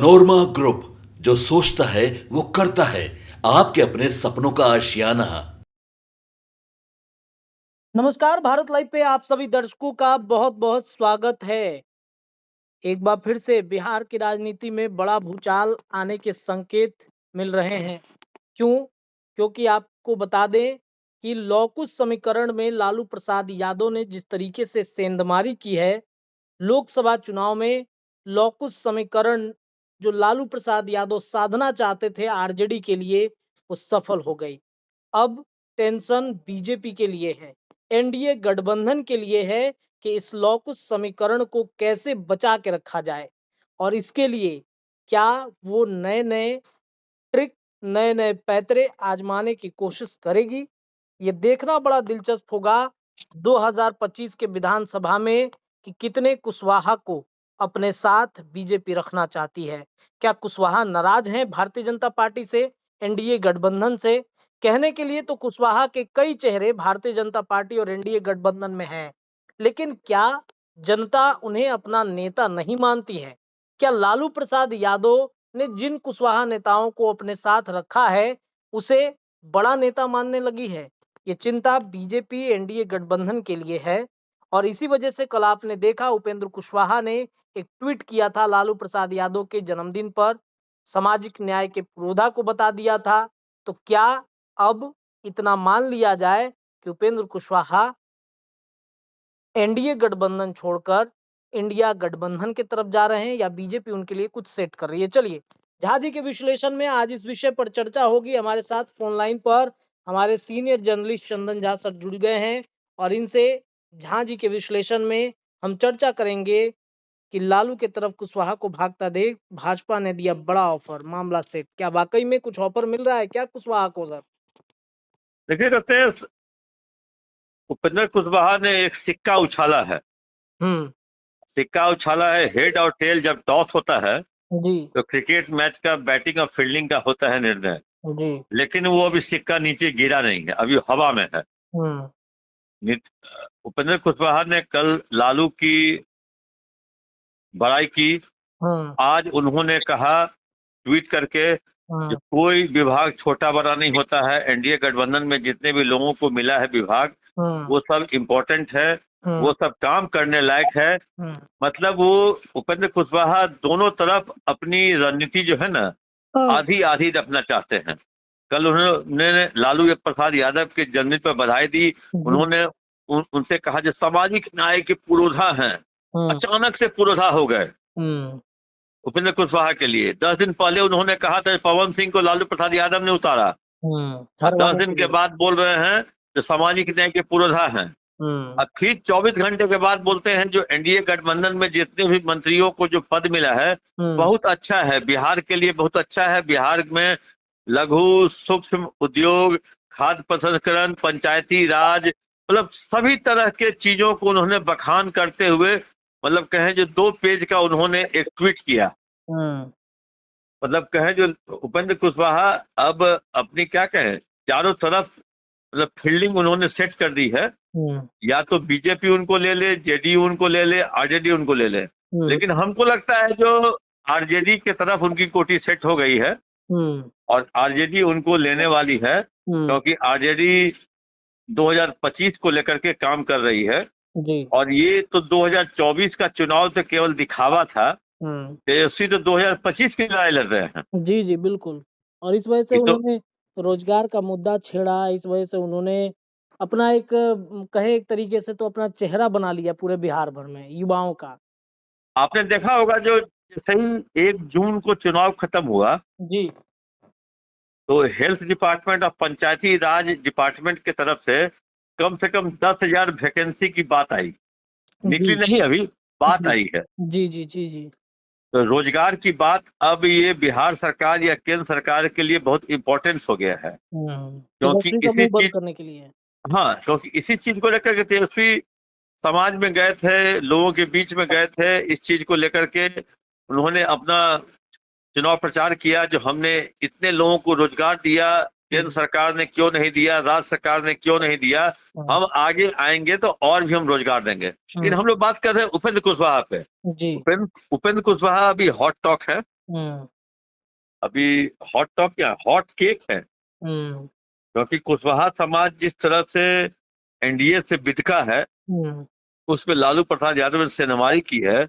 Panorama group, जो सोचता है वो करता है। आपके अपने सपनों का आशियाना। नमस्कार, भारत लाइव पे आप सभी दर्शकों का बहुत बहुत स्वागत है। एक बार फिर से बिहार की राजनीति में बड़ा भूचाल आने के संकेत मिल रहे हैं। क्यों? क्योंकि आपको बता दें कि लॉकुश समीकरण में लालू प्रसाद यादव ने जिस तरीके से सेंधमारी की है, लोकसभा चुनाव में लॉकुश समीकरण जो लालू प्रसाद यादव साधना चाहते थे आरजेडी के लिए, वो सफल हो गई। अब टेंशन बीजेपी के लिए है, एनडीए गठबंधन के लिए है कि इस लॉकुश समीकरण को कैसे बचा के रखा जाए और इसके लिए क्या वो नए नए ट्रिक, नए नए पैतरे आजमाने की कोशिश करेगी। ये देखना बड़ा दिलचस्प होगा 2025 के विधानसभा में कि कितने कुशवाहा को अपने साथ बीजेपी रखना चाहती है। क्या कुशवाहा नाराज हैं भारतीय जनता पार्टी से, एनडीए गठबंधन से? कहने के लिए तो कुशवाहा के कई चेहरे भारतीय जनता पार्टी और एनडीए गठबंधन में हैं, लेकिन क्या जनता उन्हें अपना नेता नहीं मानती है? क्या लालू प्रसाद यादव ने जिन कुशवाहा नेताओं को अपने साथ रखा है, उसे बड़ा नेता मानने लगी है? ये चिंता बीजेपी एनडीए गठबंधन के लिए है और इसी वजह से कल आपने देखा उपेंद्र कुशवाहा ने एक ट्वीट किया था लालू प्रसाद यादव के जन्मदिन पर, सामाजिक न्याय के पुरोधा को बता दिया था। तो क्या अब इतना मान लिया जाए कि उपेंद्र कुशवाहा एनडीए गठबंधन छोड़कर इंडिया गठबंधन की तरफ जा रहे हैं या बीजेपी उनके लिए कुछ सेट कर रही है? चलिए, झा जी के विश्लेषण में आज इस विषय पर चर्चा होगी। हमारे साथ फोन लाइन पर हमारे senior journalist Chandan Jha sir जुड़ गए हैं और इनसे झा जी के विश्लेषण में हम चर्चा करेंगे कि लालू के तरफ कुशवाहा को भागता देख भाजपा ने दिया बड़ा ऑफर, मामला सेट। क्या वाकई में कुछ ऑफर मिल रहा है क्या कुशवाहा को सर? देखिए रतेश, उपेंद्र कुशवाहा ने एक सिक्का उछाला है। सिक्का उछाला है। हेड और टेल जब टॉस होता है जी तो क्रिकेट मैच का बैटिंग और फील्डिंग का होता है निर्णय, जी। लेकिन वो अभी सिक्का नीचे गिरा नहीं है, अभी हवा में है। उपेंद्र कुशवाहा ने कल लालू की बड़ाई की। आज उन्होंने कहा ट्वीट करके कि कोई विभाग छोटा बड़ा नहीं होता है, एनडीए गठबंधन में जितने भी लोगों को मिला है विभाग, वो सब इम्पोर्टेंट है, वो सब काम करने लायक है। मतलब वो उपेंद्र कुशवाहा दोनों तरफ अपनी रणनीति जो है ना, आधी आधी रखना चाहते हैं। कल उन्होंने लालू प्रसाद यादव के जन्मदिन पर बधाई दी। उन्होंने उनसे कहा जो सामाजिक न्याय के पुरोधा हैं, अचानक से पुरोधा हो गए उपेंद्र कुशवाहा के लिए। 10 दिन पहले उन्होंने कहा था पवन सिंह को लालू प्रसाद यादव ने उतारा, और 10 दिन के बाद बोल रहे हैं जो सामाजिक न्याय के पुरोधा हैं। अब फिर 24 घंटे के बाद बोलते हैं जो एनडीए गठबंधन में जितने भी मंत्रियों को जो पद मिला है बहुत अच्छा है, बिहार के लिए बहुत अच्छा है। बिहार में लघु सूक्ष्म उद्योग, खाद्य प्रसंस्करण, पंचायती राज, मतलब सभी तरह के चीजों को उन्होंने बखान करते हुए, मतलब कहें जो 2 पेज का उन्होंने एक ट्वीट किया। मतलब कहें जो उपेंद्र कुशवाहा अब अपनी क्या कहें, चारों तरफ मतलब फील्डिंग उन्होंने सेट कर दी है। या तो बीजेपी उनको ले ले, जेडीयू उनको ले ले, आरजेडी उनको ले ले, लेकिन हमको लगता है जो आरजेडी के तरफ उनकी कोठी सेट हो गई है और आरजेडी उनको लेने वाली है, क्योंकि आरजेडी 2025 को लेकर के काम कर रही है जी। और ये तो 2024 का चुनाव तो केवल दिखावा था। तेजस्वी तो 2025 की लड़ाई लड़ रहे हैं। जी जी बिल्कुल। और इस वजह से तो उन्होंने रोजगार का मुद्दा छेड़ा, इस वजह से उन्होंने अपना एक कहे एक तरीके से तो अपना चेहरा बना लिया पूरे बिहार भर में युवाओं का। आपने देखा होगा जो जैसे ही 1 जून को चुनाव खत्म हुआ जी तो हेल्थ डिपार्टमेंट और पंचायती राज डिपार्टमेंट की तरफ से कम 10,000 वैकेंसी की बात आई। निकली नहीं, अभी बात आई है। जी जी जी जी। तो रोजगार की बात अब ये बिहार सरकार या केंद्र सरकार के लिए बहुत इंपॉर्टेंट हो गया है, क्योंकि इसी चीज करने के लिए। हाँ, क्योंकि इसी चीज को लेकर के तेजस्वी समाज में गए थे, लोगों के बीच में गए थे। इस चीज को लेकर के उन्होंने अपना चुनाव प्रचार किया, जो हमने इतने लोगों को रोजगार दिया, केंद्र सरकार ने क्यों नहीं दिया, राज्य सरकार ने क्यों नहीं दिया, हम आगे आएंगे तो और भी हम रोजगार देंगे। लेकिन हम लोग बात कर रहे हैं उपेंद्र कुशवाहा पे। उपेंद्र कुशवाहा अभी हॉट टॉक है। अभी हॉट टॉप क्या हॉट केक है, क्योंकि कुशवाहा समाज जिस तरह से एनडीए से बिटका है, उसमें लालू प्रसाद यादव ने सेनमारी की है।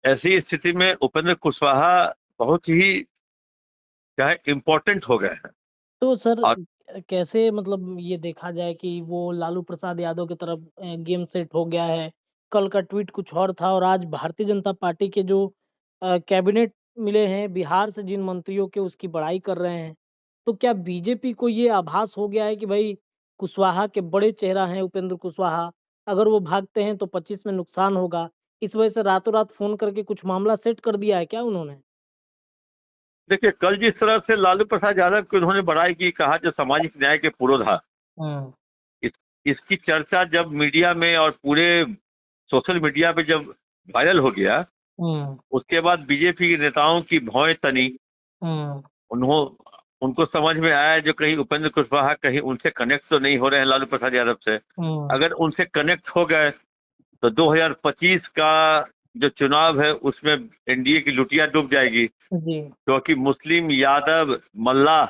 ऐसी स्थिति में उपेंद्र कुशवाहा बहुत ही क्या है इम्पोर्टेंट हो गए हैं। तो सर और कैसे मतलब ये देखा जाए कि वो लालू प्रसाद यादव की तरफ गेम सेट हो गया है। कल का ट्वीट कुछ और था और आज भारतीय जनता पार्टी के जो कैबिनेट मिले हैं बिहार से जिन मंत्रियों के उसकी बड़ाई कर रहे हैं। तो क्या बीजेपी को ये आभास हो गया है कि भाई कुशवाहा के बड़े चेहरा हैं उपेंद्र कुशवाहा, अगर वो भागते हैं तो 25 में नुकसान होगा। इस वजह से रातों रात फोन करके कुछ मामला सेट कर दिया है क्या उन्होंने? देखिए, कल जिस तरह से लालू प्रसाद यादव की उन्होंने बड़ाई की, कहा जो सामाजिक न्याय के पुरोधा, इस, इसकी चर्चा जब मीडिया में और पूरे सोशल मीडिया पे जब वायरल हो गया, उसके बाद बीजेपी के नेताओं की भौएं तनी। उनको समझ में आया जो कहीं उपेंद्र कुशवाहा कहीं उनसे कनेक्ट तो नहीं हो रहे हैं लालू प्रसाद यादव से। अगर उनसे कनेक्ट हो गए तो 2025 का जो चुनाव है उसमें एनडीए की लुटिया डूब जाएगी, क्योंकि मुस्लिम, यादव, मल्लाह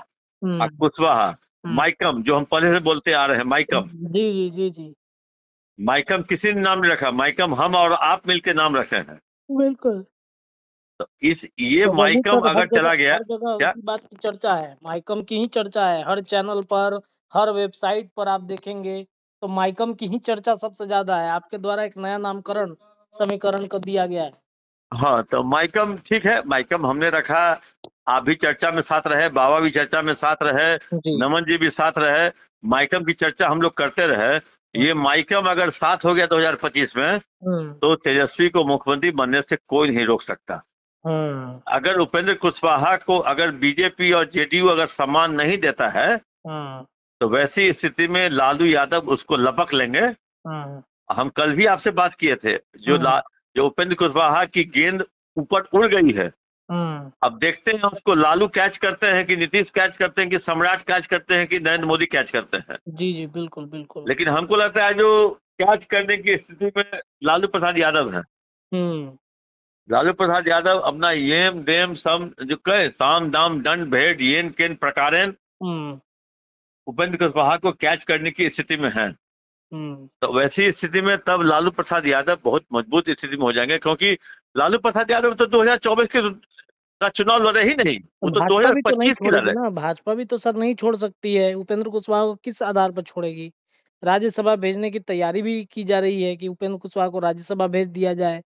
और कुशवाहा, माइकम जो हम पहले से बोलते आ रहे हैं, माइकम जी जी जी जी माइकम किसी ने नाम नहीं रखा, माइकम हम और आप मिलके नाम रखे हैं। बिल्कुल। तो ये तो वही माइकम सर अगर चला गया हर जगह क्या, उसी बात की चर्चा है, माइकम की ही चर्चा है, हर चैनल पर, हर वेबसाइट पर आप देखेंगे तो माइकम की ही चर्चा सबसे ज्यादा है। आपके द्वारा एक नया नामकरण समीकरण कर दिया गया है। हाँ तो माइकम ठीक है, माइकम हमने रखा, आप भी चर्चा में साथ रहे, बाबा भी चर्चा में साथ रहे, जी नमन जी भी साथ रहे, माइकम की चर्चा हम लोग करते रहे। ये माइकम अगर साथ हो गया 2025 में तो तेजस्वी को मुख्यमंत्री बनने से कोई नहीं रोक सकता। अगर उपेंद्र कुशवाहा को अगर बीजेपी और जेडीयू अगर सम्मान नहीं देता है तो वैसी स्थिति में लालू यादव उसको लपक लेंगे। हम कल भी आपसे बात किए थे, जो उपेंद्र कुशवाहा की गेंद ऊपर उड़ गई है, अब देखते हैं उसको लालू कैच करते हैं कि नीतीश कैच करते हैं कि सम्राट कैच करते हैं कि नरेंद्र मोदी कैच करते हैं। जी जी बिल्कुल बिल्कुल। लेकिन हमको लगता है जो कैच करने की स्थिति में लालू प्रसाद यादव है। लालू प्रसाद यादव अपना येम देम सम जो कहे साम दाम दंड भेद येन केन प्रकारेन उपेंद्र कुशवाहा को कैच करने की स्थिति में है। तो वैसी स्थिति में तब लालू प्रसाद यादव बहुत मजबूत स्थिति में हो जाएंगे, क्योंकि लालू प्रसाद यादव तो 2024 का चुनाव लड़े ही नहीं, वो तो भाजपा भी तो नहीं 2025 की छोड़ेगी लड़े। ना, भाजपा भी तो सर नहीं छोड़ सकती है। उपेंद्र कुशवाहा को किस आधार पर छोड़ेगी? राज्यसभा भेजने की तैयारी भी की जा रही है कि उपेंद्र कुशवाहा को राज्यसभा भेज दिया जाए।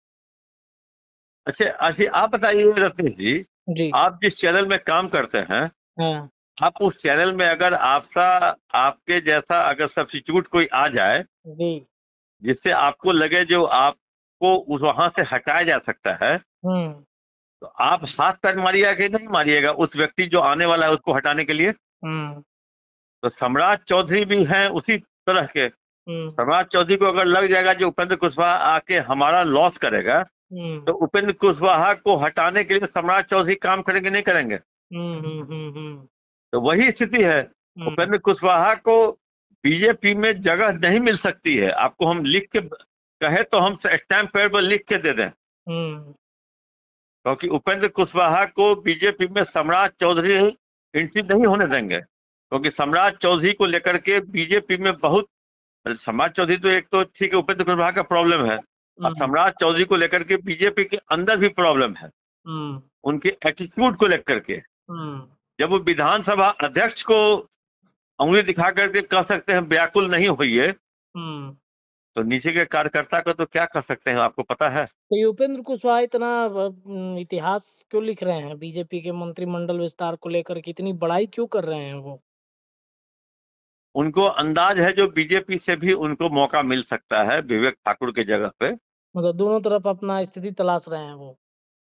अच्छा अच्छा, आप बताइए रत्नेश जी, जी आप जिस चैनल में काम करते हैं, हाँ आप उस चैनल में अगर आपके जैसा अगर सब्स्टिट्यूट कोई आ जाए जी जिससे आपको लगे जो आपको उस वहां से हटाया जा सकता है, तो आप हाथ पैर मारिएगा कि नहीं मारिएगा उस व्यक्ति जो आने वाला है उसको हटाने के लिए? तो सम्राट चौधरी भी हैं उसी तरह के। सम्राट चौधरी को अगर लग जाएगा जो उपेंद्र कुशवाहा आके हमारा लॉस करेगा, तो उपेंद्र कुशवाहा को हटाने के लिए सम्राट चौधरी काम करेंगे नहीं करेंगे? तो वही स्थिति है, उपेंद्र कुशवाहा को बीजेपी में जगह नहीं मिल सकती है। आपको हम लिख के कहे तो हम स्टैंप पेपर पर लिख के दे दें, क्योंकि उपेंद्र कुशवाहा को बीजेपी में सम्राट चौधरी एंट्री नहीं होने देंगे, क्योंकि सम्राट चौधरी को लेकर के बीजेपी में बहुत, सम्राट चौधरी तो एक तो ठीक है उपेंद्र कुशवाहा का प्रॉब्लम है, और सम्राट चौधरी को लेकर के बीजेपी के अंदर भी प्रॉब्लम है, उनके एटीट्यूड को लेकर के। जब वो विधानसभा अध्यक्ष को उंगली दिखा करके कह सकते हैं व्याकुल नहीं होइए, तो नीचे के कार्यकर्ता को तो क्या कर सकते हैं, आपको पता है? तो ये उपेंद्र कुशवाहा इतना इतिहास क्यों लिख रहे हैं बीजेपी के मंत्रिमंडल विस्तार को लेकर के, इतनी बड़ाई क्यों कर रहे हैं वो? उनको अंदाज है जो बीजेपी से भी उनको मौका मिल सकता है विवेक ठाकुर के जगह पे। मतलब दोनों तरफ अपना स्थिति तलाश रहे हैं वो।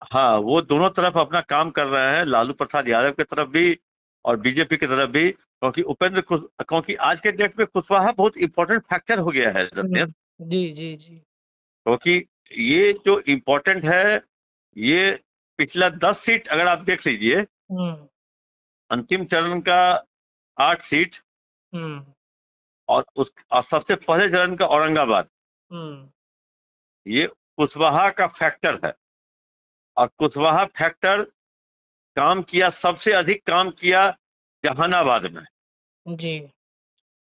हाँ, वो दोनों तरफ अपना काम कर रहे हैं, लालू प्रसाद यादव की तरफ भी और बीजेपी की तरफ भी, क्योंकि आज के डेट में कुशवाहा बहुत इंपॉर्टेंट फैक्टर हो गया है रत्नेश। जी जी जी क्योंकि ये जो इम्पोर्टेंट है, ये पिछला 10 सीट अगर आप देख लीजिए, अंतिम चरण का 8 सीट और सबसे पहले चरण का औरंगाबाद, ये कुशवाहा का फैक्टर है। और कुशवाहा फैक्टर काम किया, सबसे अधिक काम किया जहानाबाद में, जी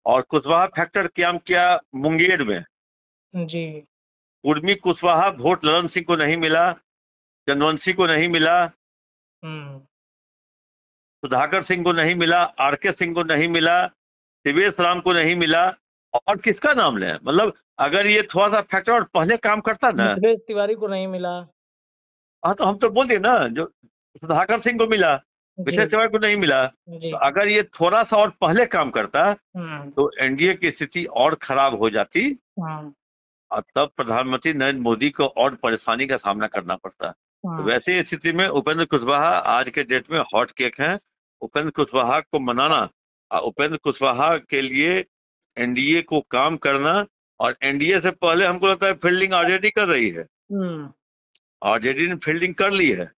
और कुशवाहा फैक्टर काम किया मुंगेर में। जी उर्मी कुशवाहा वोट ललन सिंह को नहीं मिला, जनवंशी को नहीं मिला, हम्म सुधाकर सिंह को नहीं मिला, आरके सिंह को नहीं मिला, शिवेश राम को नहीं मिला, और किसका नाम लें? मतलब अगर ये थोड़ा सा फैक्टर और पहले काम करता ना, मिथिलेश तिवारी को नहीं मिला। हाँ तो हम तो बोल दिए ना, जो सुधाकर सिंह को मिला, जी मिथिलेश तिवारी को नहीं मिला। जी तो अगर ये थोड़ा सा और पहले काम करता हम्म तो एनडीए की स्थिति और खराब हो जाती, हम्म और तब प्रधानमंत्री नरेंद्र मोदी को और परेशानी का सामना करना पड़ता। तो वैसे स्थिति में उपेंद्र कुशवाहा आज के डेट में हॉट केक हैं। उपेंद्र कुशवाहा को मनाना, उपेंद्र कुशवाहा के लिए एनडीए को काम करना, और एनडीए से पहले हमको लगता है फील्डिंग आरजेडी कर रही है, आरजेडी ने फील्डिंग कर ली है।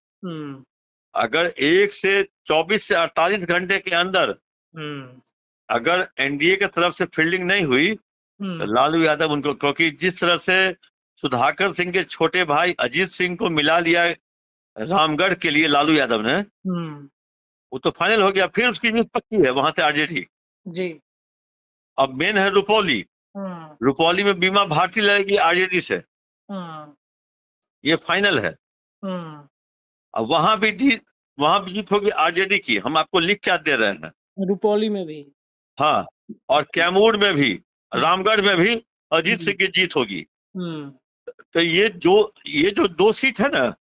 अगर 24 से 48 घंटे के अंदर अगर एनडीए की तरफ से फील्डिंग नहीं हुई तो लालू यादव उनको, क्योंकि जिस तरह से सुधाकर सिंह के छोटे भाई अजीत सिंह को मिला लिया रामगढ़ के लिए लालू यादव ने, वो तो फाइनल हो गया। फिर उसकी न्यूज पक्की है वहां से आरजेडी। जी अब मेन है रुपौली, रुपौली में बीमा भारती लड़ेगी आरजेडी से, ये फाइनल है। अब वहां भी जीत होगी आरजेडी की, हम आपको लिख क्या दे रहे हैं। रुपौली में भी, हाँ, और कैमूर में भी, रामगढ़ में भी अजीत सिंह की जीत होगी। तो ये जो 2 सीट है ना,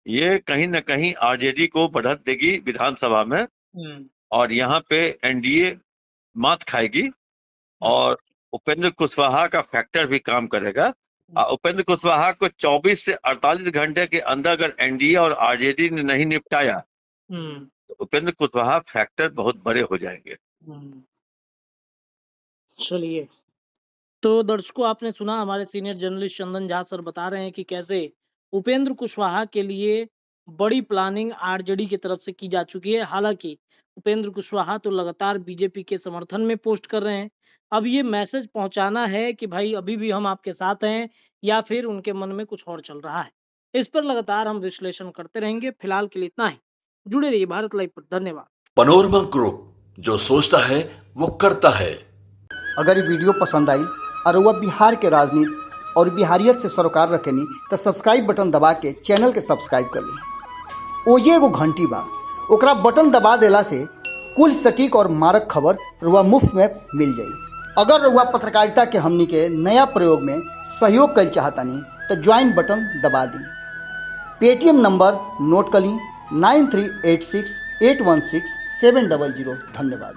ये कहीं ना कहीं आरजेडी को बढ़त देगी विधानसभा में, और यहाँ पे एनडीए मात खाएगी, और उपेंद्र कुशवाहा का फैक्टर भी काम करेगा। उपेंद्र कुशवाहा को 24 से 48 घंटे के अंदर अगर एनडीए और आरजेडी ने नहीं निपटाया तो उपेंद्र कुशवाहा फैक्टर बहुत बड़े हो जाएंगे। चलिए, तो दर्शकों आपने सुना हमारे senior journalist Chandan Jha sir बता रहे हैं कि कैसे उपेंद्र कुशवाहा के लिए बड़ी प्लानिंग आरजेडी की तरफ से की जा चुकी है। हालांकि उपेंद्र कुशवाहा तो लगातार बीजेपी के समर्थन में पोस्ट कर रहे हैं। अब ये मैसेज पहुंचाना है कि भाई अभी भी हम आपके साथ हैं, या फिर उनके मन में कुछ और चल रहा है। इस पर लगातार हम विश्लेषण करते रहेंगे। फिलहाल के लिए इतना ही। जुड़े रहिए भारत लाइव पर। धन्यवाद। पनोरमा ग्रुप, जो सोचता है वो करता है। अगर ये वीडियो पसंद आई और वह बिहार के राजनीति और बिहारियत से सरोकार रखेनी तो सब्सक्राइब बटन दबा के चैनल के सब्सक्राइब कर ली। ओजे एगो घंटी बा, ओकरा बटन दबा देला से कुल सटीक और मारक खबर रुआ मुफ्त में मिल जाई। अगर रुआ पत्रकारिता के हमनी के नया प्रयोग में सहयोग कर चाहतानी तो ज्वाइन बटन दबा दी। पेटीएम नंबर नोट कर ली 9386816700। धन्यवाद।